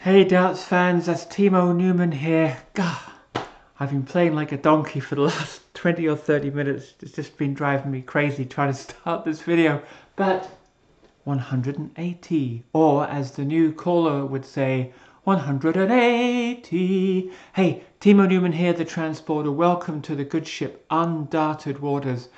Hey darts fans, that's Timo Newman here. God, I've been playing like a donkey for the last 20 or 30 minutes. It's just been driving me crazy trying to start this video. But 180, or as the new caller would say, 180. Hey, Timo Newman here, the transporter. Welcome to the Good Ship Undarted Waters.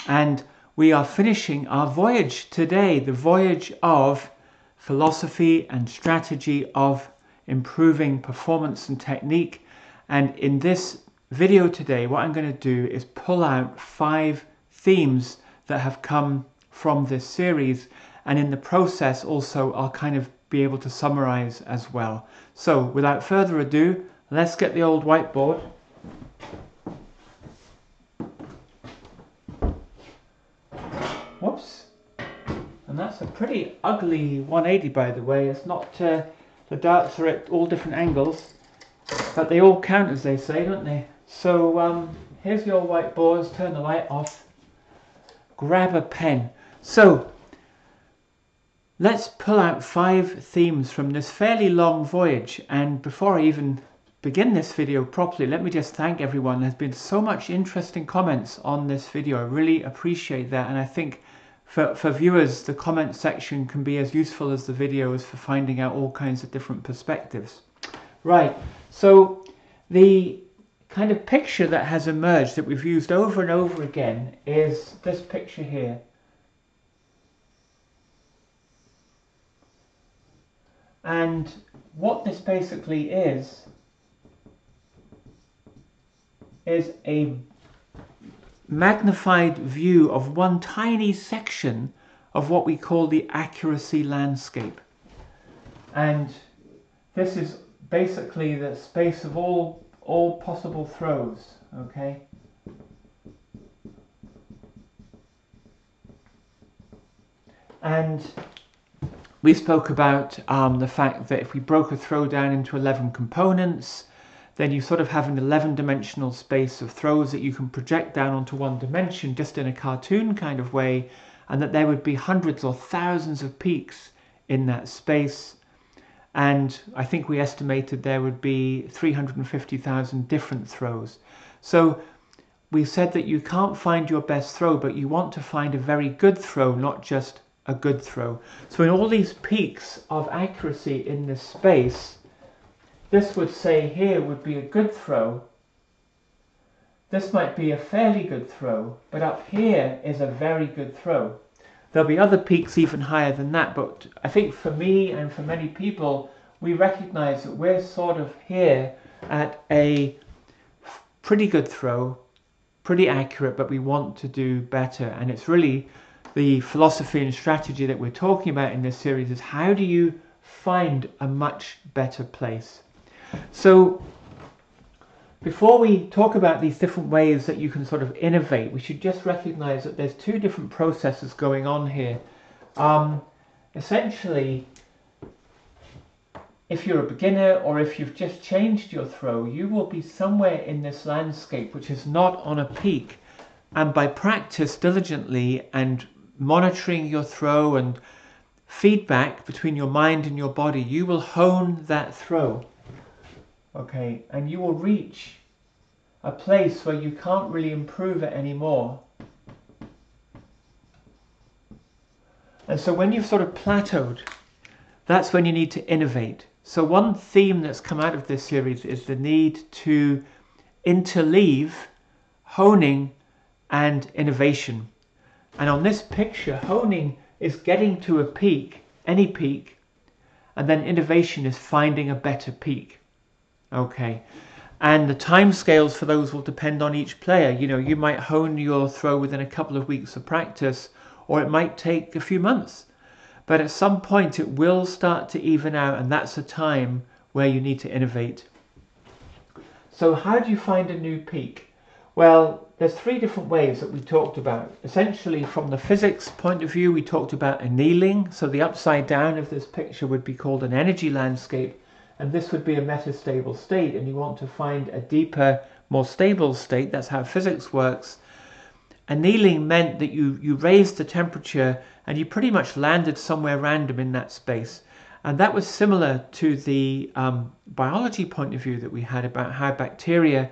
And we are finishing our voyage today, the voyage of philosophy and strategy of improving performance and technique. And in this video today, what I'm going to do is pull out 5 themes that have come from this series, and in the process also I'll kind of be able to summarize as well. So without further ado, let's get the old whiteboard. Whoops. And that's a pretty ugly 180, by the way. It's not, the darts are at all different angles, but they all count, as they say, don't they? So here's your whiteboards. Turn the light off. Grab a pen. So let's pull out 5 themes from this fairly long voyage. And before I even begin this video properly, let me just thank everyone. There's been so much interesting comments on this video. I really appreciate that, and I think for viewers, the comment section can be as useful as the videos for finding out all kinds of different perspectives. Right, so the kind of picture that has emerged that we've used over and over again is this picture here. And what this basically is a magnified view of one tiny section of what we call the accuracy landscape. And this is basically the space of all possible throws, okay? And we spoke about the fact that if we broke a throw down into 11 components, then you sort of have an 11-dimensional space of throws that you can project down onto one dimension just in a cartoon kind of way, and that there would be hundreds or thousands of peaks in that space. And I think we estimated there would be 350,000 different throws. So we said that you can't find your best throw, but you want to find a very good throw, not just a good throw. So in all these peaks of accuracy in this space, this would say here would be a good throw. This might be a fairly good throw, but up here is a very good throw. There'll be other peaks even higher than that, but I think for me and for many people, we recognize that we're sort of here at a pretty good throw, pretty accurate, but we want to do better. And it's really the philosophy and strategy that we're talking about in this series is how do you find a much better place? So before we talk about these different ways that you can sort of innovate, we should just recognize that there's 2 different processes going on here. Essentially, if you're a beginner or if you've just changed your throw, you will be somewhere in this landscape which is not on a peak. And by practice diligently and monitoring your throw and feedback between your mind and your body, you will hone that throw. Okay, and you will reach a place where you can't really improve it anymore. And so when you've sort of plateaued, that's when you need to innovate. So one theme that's come out of this series is the need to interleave honing and innovation. And on this picture, honing is getting to a peak, any peak, and then innovation is finding a better peak. Okay, and the time scales for those will depend on each player. You know, you might hone your throw within a couple of weeks of practice, or it might take a few months. But at some point it will start to even out, and that's a time where you need to innovate. So how do you find a new peak? Well, there's 3 different ways that we talked about. Essentially, from the physics point of view, we talked about annealing. So the upside down of this picture would be called an energy landscape. And this would be a metastable state, and you want to find a deeper, more stable state. That's how physics works. Annealing meant that you raised the temperature and you pretty much landed somewhere random in that space. And that was similar to the biology point of view that we had about how bacteria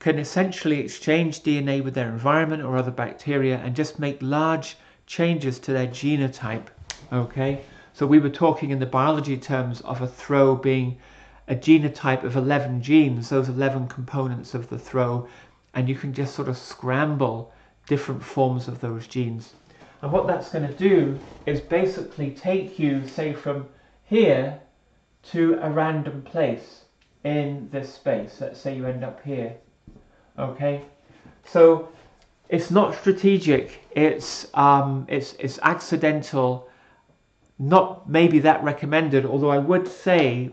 can essentially exchange DNA with their environment or other bacteria and just make large changes to their genotype. Okay, so we were talking in the biology terms of a throw being a genotype of 11 genes, those 11 components of the throw, and you can just sort of scramble different forms of those genes. And what that's going to do is basically take you, say, from here to a random place in this space. Let's say you end up here. Okay, so it's not strategic. It's accidental. Not maybe that recommended. Although I would say,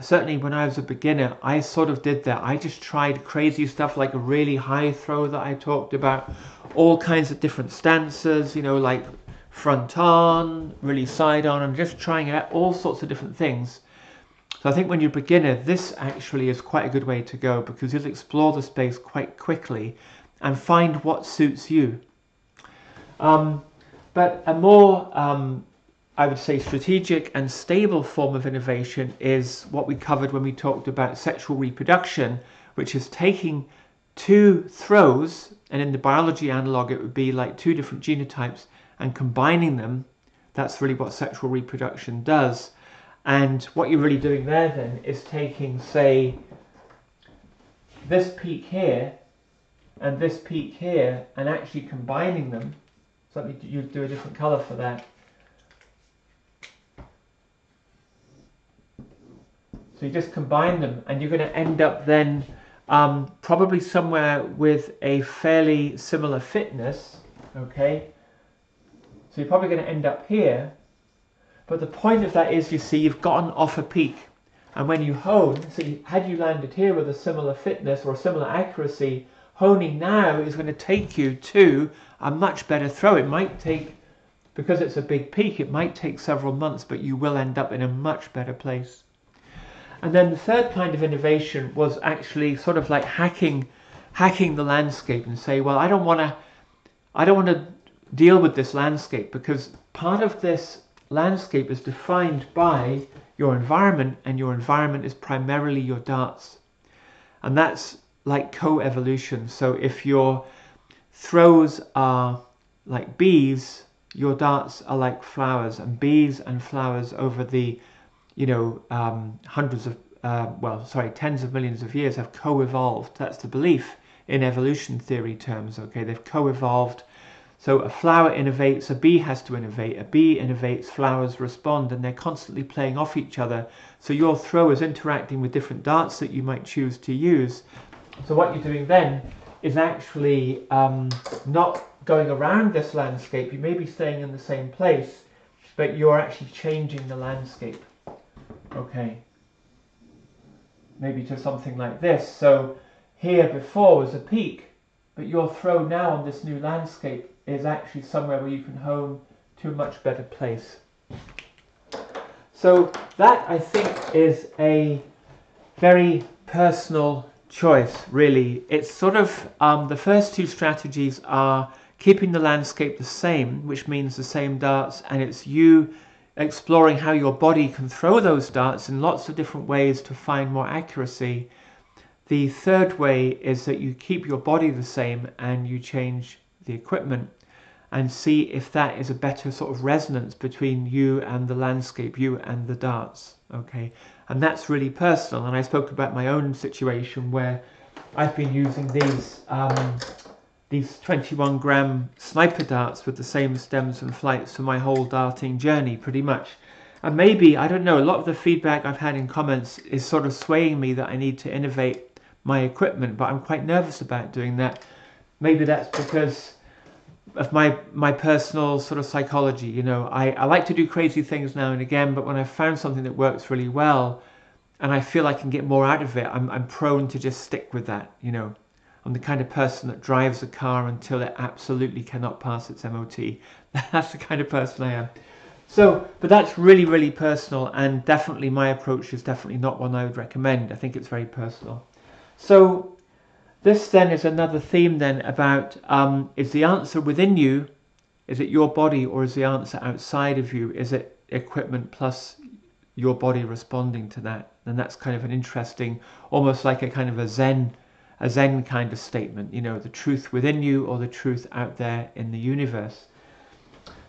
certainly when I was a beginner, I sort of did that. I just tried crazy stuff like a really high throw that I talked about, all kinds of different stances. You know, like front on, really side on, and just trying out all sorts of different things. So I think when you're a beginner, this actually is quite a good way to go because you'll explore the space quite quickly and find what suits you. But a more, I would say, strategic and stable form of innovation is what we covered when we talked about sexual reproduction, which is taking two throws, and in the biology analog it would be like two different genotypes, and combining them. That's really what sexual reproduction does. And what you're really doing there then is taking, say, this peak here and this peak here and actually combining them. So let me do a different color for that. So you just combine them and you're going to end up then probably somewhere with a fairly similar fitness. Okay, so you're probably going to end up here, but the point of that is, you see, you've gotten off a peak, and when you hone, so had you landed here with a similar fitness or a similar accuracy, honing now is going to take you to a much better throw. It might take, because it's a big peak, it might take several months, but you will end up in a much better place. And then the third kind of innovation was actually sort of like hacking the landscape and say, well, I don't want to deal with this landscape because part of this landscape is defined by your environment, and your environment is primarily your darts. And that's like co-evolution. So if your throws are like bees, your darts are like flowers, and bees and flowers over the tens of millions of years have co-evolved. That's the belief in evolution theory terms. Okay, they've co-evolved. So a flower innovates, a bee has to innovate, a bee innovates, flowers respond, and they're constantly playing off each other. So your throw is interacting with different darts that you might choose to use. So what you're doing then is actually not going around this landscape. You may be staying in the same place, but you're actually changing the landscape. Okay, maybe to something like this. So here before was a peak, but your throw now on this new landscape is actually somewhere where you can hone to a much better place. So that, I think, is a very personal choice, really. It's sort of, the first two strategies are keeping the landscape the same, which means the same darts, and it's you exploring how your body can throw those darts in lots of different ways to find more accuracy. The third way is that you keep your body the same and you change the equipment and see if that is a better sort of resonance between you and the landscape, you and the darts. Okay, and that's really personal. And I spoke about my own situation where I've been using these 21-gram sniper darts with the same stems and flights for my whole darting journey, pretty much. And maybe, I don't know, a lot of the feedback I've had in comments is sort of swaying me that I need to innovate my equipment, but I'm quite nervous about doing that. Maybe that's because of my personal sort of psychology. You know, I like to do crazy things now and again, but when I've found something that works really well and I feel I can get more out of it, I'm prone to just stick with that. You know, I'm the kind of person that drives a car until it absolutely cannot pass its MOT. That's the kind of person I am. So, but that's really, really personal, and definitely my approach is definitely not one I would recommend. I think it's very personal. So this then is another theme then about, is the answer within you, is it your body, or is the answer outside of you? Is it equipment plus your body responding to that. And that's kind of an interesting, almost like a kind of a Zen kind of statement, you know, the truth within you or the truth out there in the universe.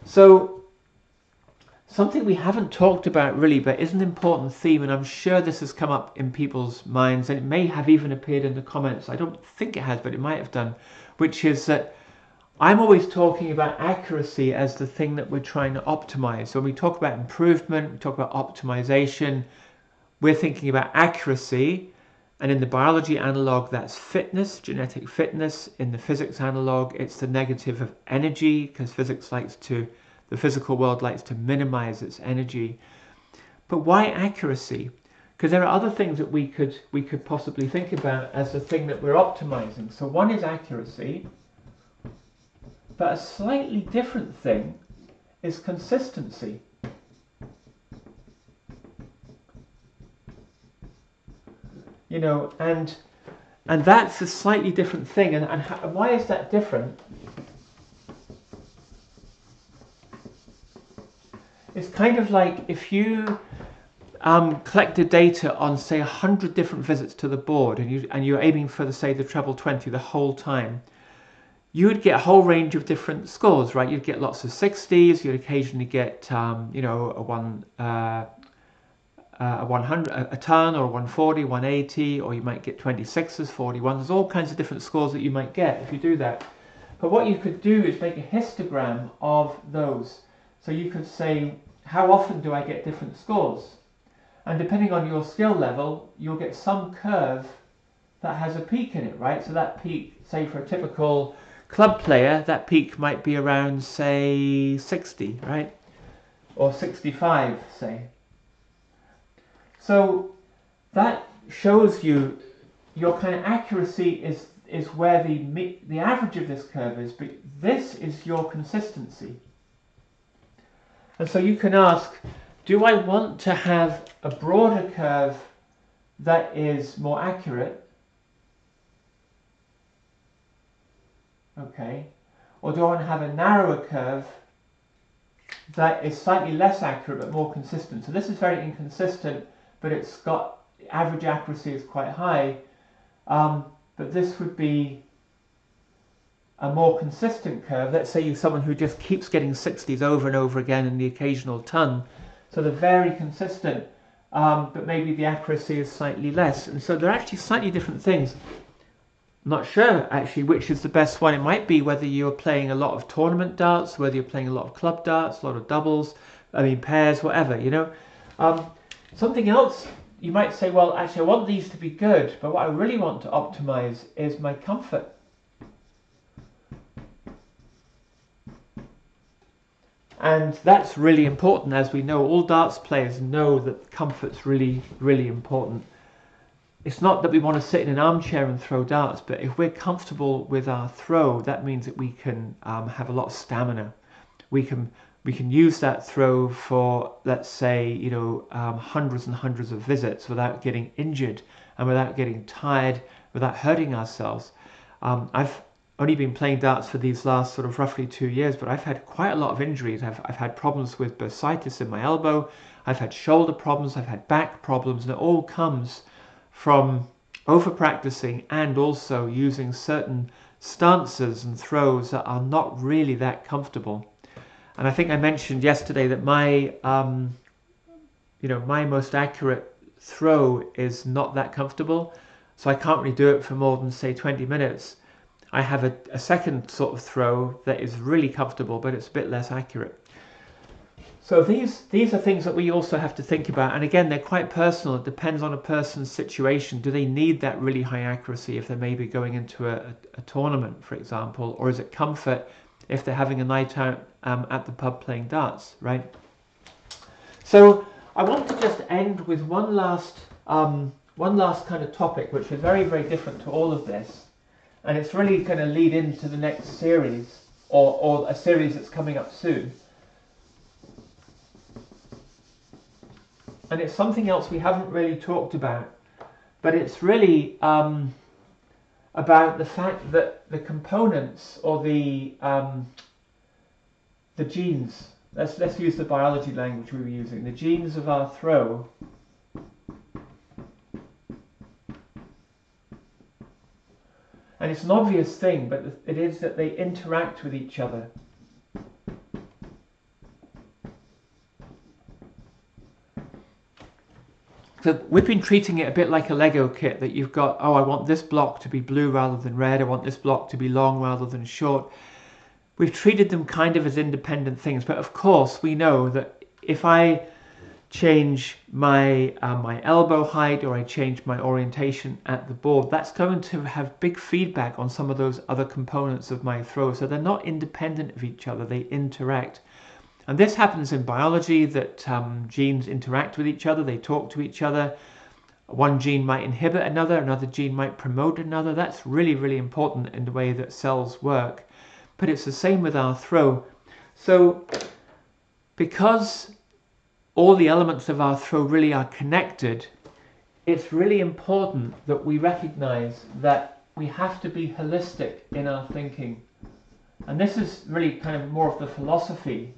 So something we haven't talked about really, but is an important theme, and I'm sure this has come up in people's minds, and it may have even appeared in the comments. I don't think it has, but it might have done, which is that I'm always talking about accuracy as the thing that we're trying to optimize. So when we talk about improvement, we talk about optimization, we're thinking about accuracy. And in the biology analog, that's fitness, genetic fitness. In the physics analog, it's the negative of energy, because the physical world likes to minimize its energy. But why accuracy? Because there are other things that we could possibly think about as the thing that we're optimizing. So one is accuracy, but a slightly different thing is consistency. You know, and that's a slightly different thing. And why is that different? It's kind of like if you collected data on, say, 100 different visits to the board, and you're aiming for, say, the treble 20 the whole time, you would get a whole range of different scores, right? You'd get lots of 60s. You'd occasionally get, you know, a 100, a ton, or a 140, 180, or you might get 26s, 41s. There's all kinds of different scores that you might get if you do that. But what you could do is make a histogram of those. So you could say, how often do I get different scores? And depending on your skill level, you'll get some curve that has a peak in it, right? So that peak, say for a typical club player, that peak might be around, say, 60, right? Or 65, say. So that shows you your kind of accuracy is where the average of this curve is, but this is your consistency. And so you can ask, do I want to have a broader curve that is more accurate? Okay. Or do I want to have a narrower curve that is slightly less accurate but more consistent? So this is very inconsistent, but it's got, average accuracy is quite high. But this would be a more consistent curve. Let's say you're someone who just keeps getting 60s over and over again and the occasional ton. So they're very consistent, but maybe the accuracy is slightly less. And so they're actually slightly different things. I'm not sure actually which is the best one. It might be whether you're playing a lot of tournament darts, whether you're playing a lot of club darts, a lot of doubles, I mean pairs, whatever, you know. Something else, you might say, well, actually I want these to be good, but what I really want to optimize is my comfort. And that's really important. As we know, all darts players know that comfort's really, really important. It's not that we want to sit in an armchair and throw darts, but if we're comfortable with our throw, that means that we can have a lot of stamina. We can use that throw for, let's say, you know, hundreds and hundreds of visits without getting injured and without getting tired, without hurting ourselves. I've only been playing darts for these last sort of roughly 2 years, but I've had quite a lot of injuries. I've had problems with bursitis in my elbow. I've had shoulder problems. I've had back problems, and it all comes from over practicing and also using certain stances and throws that are not really that comfortable. And I think I mentioned yesterday that my my most accurate throw is not that comfortable, so I can't really do it for more than, say, 20 minutes. I have a second sort of throw that is really comfortable, but it's a bit less accurate. So these are things that we also have to think about. And again, they're quite personal. It depends on a person's situation. Do they need that really high accuracy if they're maybe going into a tournament, for example? Or is it comfort if they're having a night out at the pub playing darts, right? So I want to just end with one last kind of topic, which is very, very different to all of this. And it's really going to lead into the next series, or a series that's coming up soon. And it's something else we haven't really talked about, but it's really about the fact that the components, or the genes let's use the biology language we were using. The genes of our throw and it's an obvious thing, but it is that they interact with each other. So we've been treating it a bit like a Lego kit, that you've got, oh, I want this block to be blue rather than red, I want this block to be long rather than short. We've treated them kind of as independent things, but of course we know that if I change my my elbow height, or I change my orientation at the board, that's going to have big feedback on some of those other components of my throw. So they're not independent of each other, they interact. And this happens in biology, that genes interact with each other, they talk to each other. One gene might inhibit another gene might promote another. That's really, really important in the way that cells work. But it's the same with our throw. So because all the elements of our throw really are connected, it's really important that we recognize that we have to be holistic in our thinking. And this is really kind of more of the philosophy.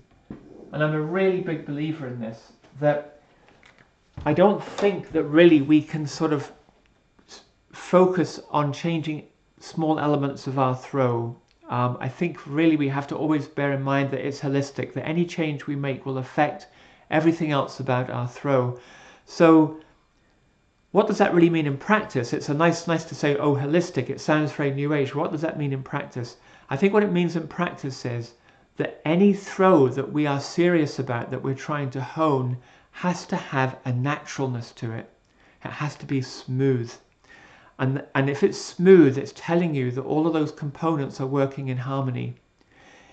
And I'm a really big believer in this, that I don't think that really we can sort of focus on changing small elements of our throw. I think really we have to always bear in mind that it's holistic, that any change we make will affect everything else about our throw. So what does that really mean in practice? It's nice to say, oh, holistic, it sounds very new age. What does that mean in practice? I think what it means in practice is that any throw that we are serious about, that we're trying to hone, has to have a naturalness to it. It has to be smooth. And if it's smooth, it's telling you that all of those components are working in harmony.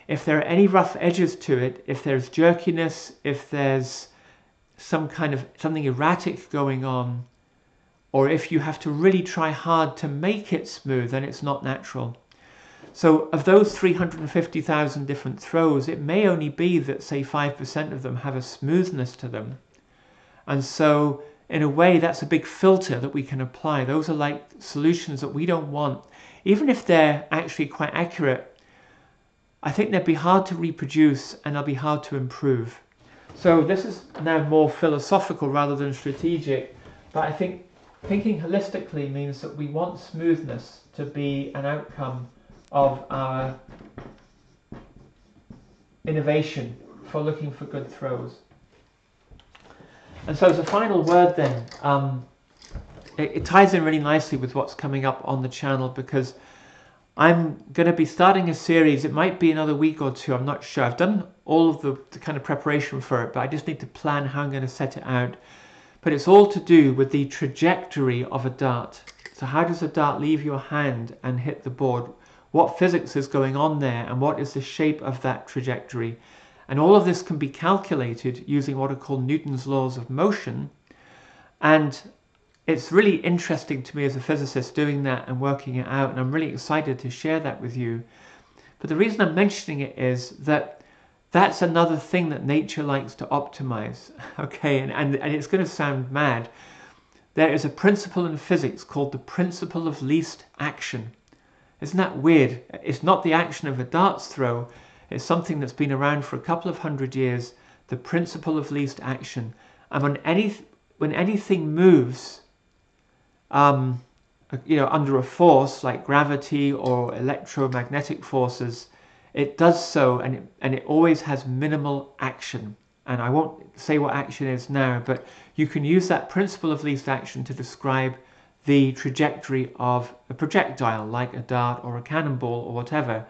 If there are any rough edges to it, if there's jerkiness, if there's some kind of something erratic going on, or if you have to really try hard to make it smooth, then it's not natural. So of those 350,000 different throws, it may only be that, say, 5% of them have a smoothness to them. And so in a way, that's a big filter that we can apply. Those are like solutions that we don't want. Even if they're actually quite accurate, I think they'd be hard to reproduce and they'll be hard to improve. So this is now more philosophical rather than strategic, but I think thinking holistically means that we want smoothness to be an outcome of our innovation for looking for good throws. And so as a final word then, it ties in really nicely with what's coming up on the channel, because I'm going to be starting a series. It might be another week or two, I'm not sure. I've done all of the kind of preparation for it, but I just need to plan how I'm going to set it out. But it's all to do with the trajectory of a dart. So how does a dart leave your hand and hit the board? What physics is going on there, and what is the shape of that trajectory? And all of this can be calculated using what are called Newton's laws of motion. And it's really interesting to me as a physicist doing that and working it out, and I'm really excited to share that with you. But the reason I'm mentioning it is that that's another thing that nature likes to optimize. Okay, and it's going to sound mad. There is a principle in physics called the principle of least action. Isn't that weird? It's not the action of a dart's throw. It's something that's been around for a couple of hundred years, the principle of least action. And when anything moves, under a force like gravity or electromagnetic forces, it does so, and it always has minimal action. And I won't say what action is now, but you can use that principle of least action to describe the trajectory of a projectile, like a dart or a cannonball or whatever.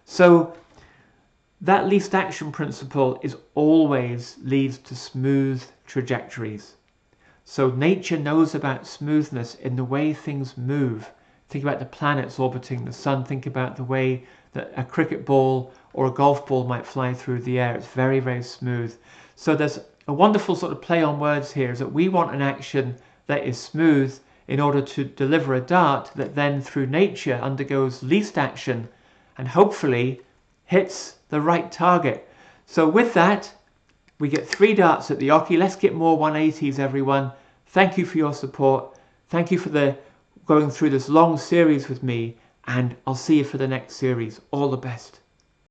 So that least action principle always leads to smooth trajectories. So nature knows about smoothness in the way things move. Think about the planets orbiting the sun. Think about the way that a cricket ball or a golf ball might fly through the air. It's very, very smooth. So there's a wonderful sort of play on words here, is that we want an action that is smooth in order to deliver a dart that then through nature undergoes least action and hopefully hits the right target. So with that, we get 3 darts at the Oki. Let's get more 180s, everyone. Thank you for your support. Thank you for going through this long series with me, and I'll see you for the next series. All the best.